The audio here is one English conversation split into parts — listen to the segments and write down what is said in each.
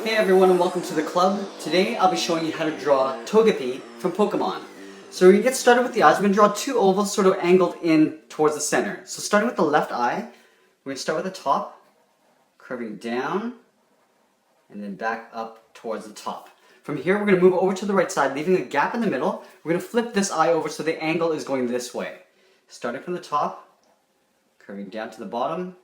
Hey everyone and welcome to the club. Today I'll be showing you how to draw Togepi from Pokemon. So we're going to get started with the eyes. We're going to draw two ovals sort of angled in towards the center. So starting with the left eye, we're going to start with the top, curving down, and then back up towards the top. From here we're going to move over to the right side, leaving a gap in the middle. We're going to flip this eye over so the angle is going this way. Starting from the top, curving down to the bottom,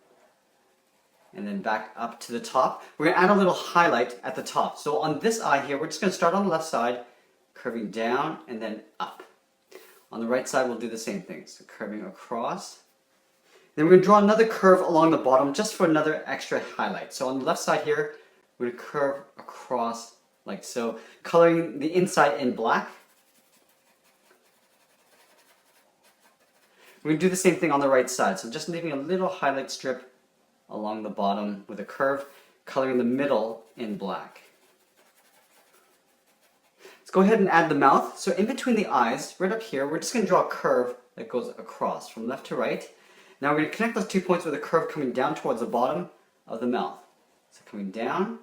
and then back up to the top. We're going to add a little highlight at the top. So on this eye here, we're just going to start on the left side, curving down and then up. On the right side, we'll do the same thing. So curving across. Then we're going to draw another curve along the bottom just for another extra highlight. So on the left side here, we're going to curve across like so, coloring the inside in black. We're going to do the same thing on the right side. So just leaving a little highlight strip along the bottom with a curve, coloring the middle in black. Let's go ahead and add the mouth. So in between the eyes, right up here, we're just going to draw a curve that goes across from left to right. Now we're going to connect those 2 points with a curve coming down towards the bottom of the mouth. So coming down,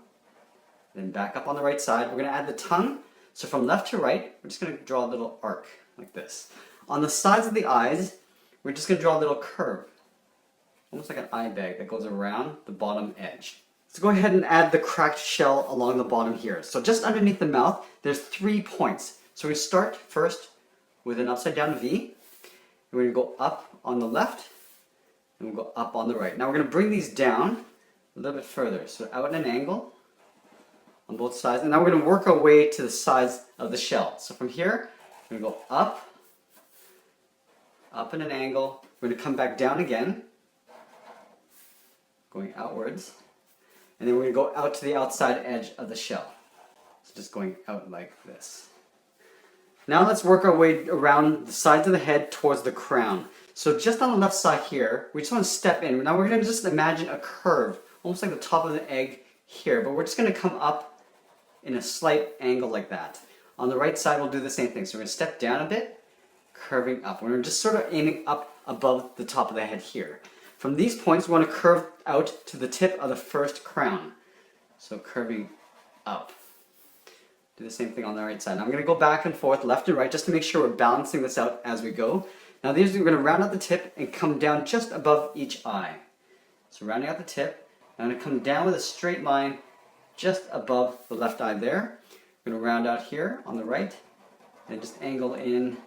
then back up on the right side. We're going to add the tongue. So from left to right, we're just going to draw a little arc like this. On the sides of the eyes, we're just going to draw a little curve, almost like an eye bag that goes around the bottom edge. Let's go ahead and add the cracked shell along the bottom here. So just underneath the mouth, there's 3 points. So we start first with an upside down V, and we're going to go up on the left, and we'll go up on the right. Now we're going to bring these down a little bit further, so out at an angle on both sides, and now we're going to work our way to the sides of the shell. So from here, we're going to go up at an angle, we're going to come back down again, going outwards, and then we're going to go out to the outside edge of the shell. So just going out like this. Now let's work our way around the sides of the head towards the crown. So just on the left side here, we just want to step in. Now we're going to just imagine a curve, almost like the top of the egg here, but we're just going to come up in a slight angle like that. On the right side, we'll do the same thing. So we're going to step down a bit, curving up. We're just sort of aiming up above the top of the head here. From these points, we want to curve out to the tip of the first crown. So curving up. Do the same thing on the right side. Now I'm going to go back and forth, left and right, just to make sure we're balancing this out as we go. Now these we're going to round out the tip and come down just above each eye. So rounding out the tip, I'm going to come down with a straight line just above the left eye there. We're going to round out here on the right, and just angle in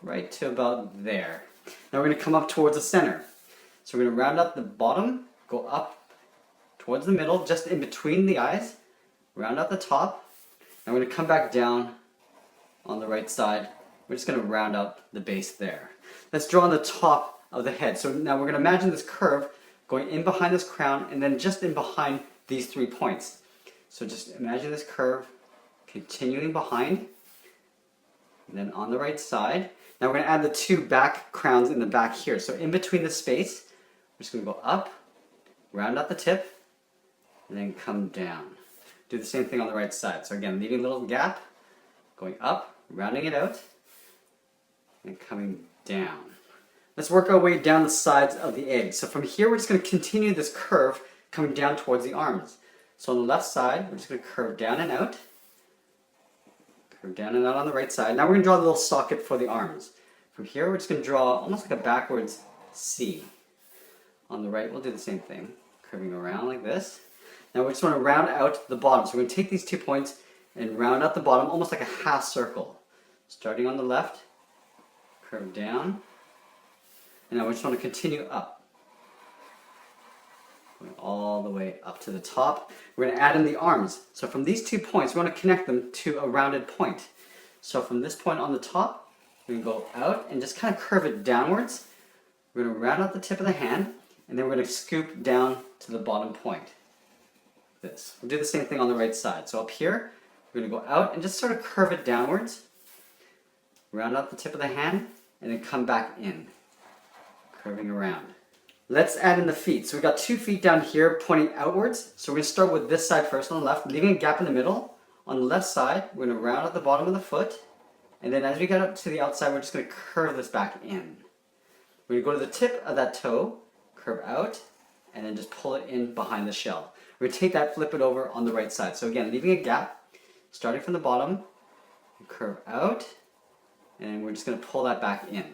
right to about there. Now we're going to come up towards the center. So we're going to round up the bottom, go up towards the middle, just in between the eyes, round out the top, and we're going to come back down on the right side. We're just going to round out the base there. Let's draw on the top of the head. So now we're going to imagine this curve going in behind this crown and then just in behind these 3 points. So just imagine this curve continuing behind, and then on the right side. Now we're going to add the 2 back crowns in the back here. So in between the space, we're just going to go up, round out the tip, and then come down. Do the same thing on the right side. So again, leaving a little gap, going up, rounding it out, and coming down. Let's work our way down the sides of the egg. So from here, we're just going to continue this curve coming down towards the arms. So on the left side, we're just going to curve down and out. Curve down and out on the right side. Now we're going to draw a little socket for the arms. From here, we're just going to draw almost like a backwards C. On the right, we'll do the same thing, curving around like this. Now we just want to round out the bottom. So we're going to take these 2 points and round out the bottom almost like a half circle. Starting on the left, curve down, and now we just want to continue up. Going all the way up to the top. We're going to add in the arms. So from these 2 points, we want to connect them to a rounded point. So from this point on the top, we can go out and just kind of curve it downwards. We're going to round out the tip of the hand, and then we're going to scoop down to the bottom point. This. We'll do the same thing on the right side. So up here, we're going to go out and just sort of curve it downwards, round out the tip of the hand, and then come back in, curving around. Let's add in the feet. So we've got 2 feet down here pointing outwards. So we're going to start with this side first on the left, leaving a gap in the middle. On the left side, we're going to round out the bottom of the foot, and then as we get up to the outside, we're just going to curve this back in. We're going to go to the tip of that toe, curve out, and then just pull it in behind the shell. We're going to take that, flip it over on the right side. So again, leaving a gap, starting from the bottom, curve out, and we're just going to pull that back in.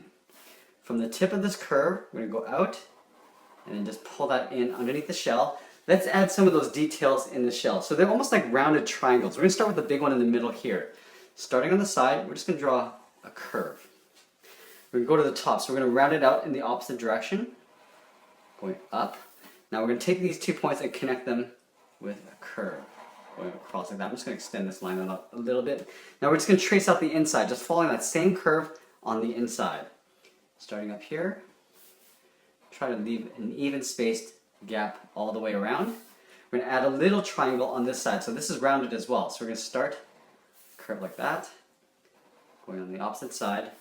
From the tip of this curve, we're going to go out, and then just pull that in underneath the shell. Let's add some of those details in the shell. So they're almost like rounded triangles. We're going to start with the big one in the middle here. Starting on the side, we're just going to draw a curve. We're going to go to the top, so we're going to round it out in the opposite direction, going up. Now we're going to take these 2 points and connect them with a curve, going across like that. I'm just going to extend this line out a little bit. Now we're just going to trace out the inside, just following that same curve on the inside. Starting up here, try to leave an even spaced gap all the way around. We're going to add a little triangle on this side, so this is rounded as well. So we're going to start curve like that, going on the opposite side,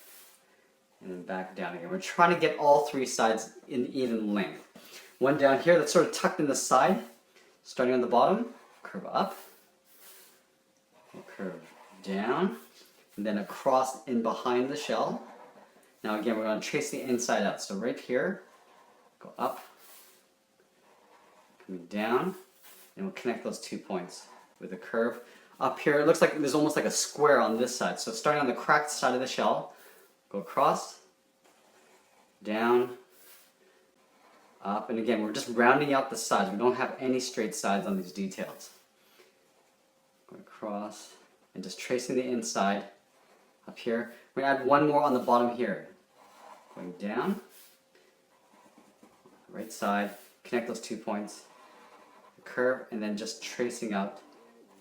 and then back down again. We're trying to get all three sides in even length. One down here that's sort of tucked in the side, starting on the bottom, curve up, we'll curve down, and then across in behind the shell. Now again, we're going to trace the inside out. So right here, go up, coming down, and we'll connect those 2 points with a curve. Up here, it looks like there's almost like a square on this side. So starting on the cracked side of the shell, go across, down, up, and again, we're just rounding out the sides. We don't have any straight sides on these details. Going across, and just tracing the inside up here. We're going to add one more on the bottom here. Going down, right side, connect those 2 points, curve, and then just tracing out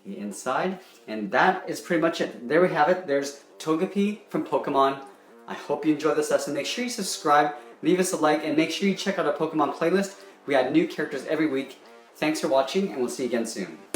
the inside. And that is pretty much it. There we have it. There's Togepi from Pokemon. I hope you enjoyed this lesson. Make sure you subscribe, leave us a like, and make sure you check out our Pokemon playlist. We add new characters every week. Thanks for watching, and we'll see you again soon.